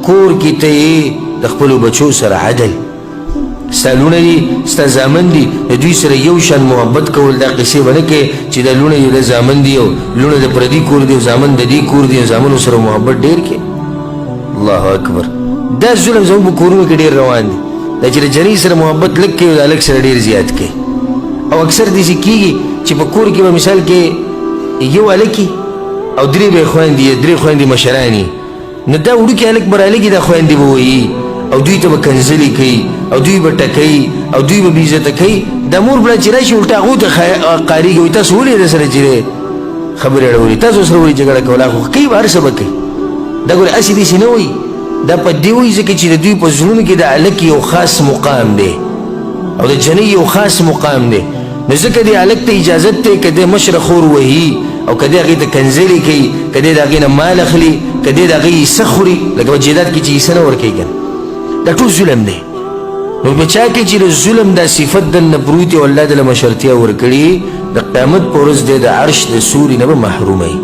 کور کې ته یې د خپلو بچو سره عدل ستا لوڼه دي ستا زامن دي د دوی سره یو شان محبت کول دا قصې به نه کوې چې دا لوڼه یې د زامن دي او لوڼه د پردي کور دي او زامن د دې کور دي او زامنو سره محبت ډېر کې الله اکبر دا ظلم زموږ په کورونو کې ډېر روان دي دا چې د جنۍ سره محبت لږ کوي او د هلک سره ډېر زیات کوي او اکثر داسې کېږي چې په کور کې به مثال کې یو هلک او درې به یې خویندې درې خویندې مشرانې نو دا وړوکې هلک به رالګي دا خویندې به وایي او دوی ته به کنځلې کوي او دوی به ټکوي او دوی به بېعزته کوي دا مور بړه چې راشي الټا هغو ته قارېږي وایي تاسو ولې د سره چې خبرې اړولې تاسو سره ولې جګړه کوله خو کوي به هر څه به کوي دا ګورې هسې داسې نه وایي دا په دې وایي ځکه چې د دوی په زړونو کې د هلک یو خاص مقام دی او د جنۍ یو خاص مقام دی نو ځکه دې هلک ته اجازت دی که دې مشره خور وهي او که دې هغې ته کنځلې کوي که دې د هغې نه مال اخلي که دې د هغې حصه خوري لکه په جیداد کې چې حصه نه ورکوي که دا ټول ظلم دی نو په چا کې چې د ظلم دا صفت دننه پروت دی او الله دله مشرتیا ورکړي د قیامت په ورځ دی د عرش د سوري نه به محروموي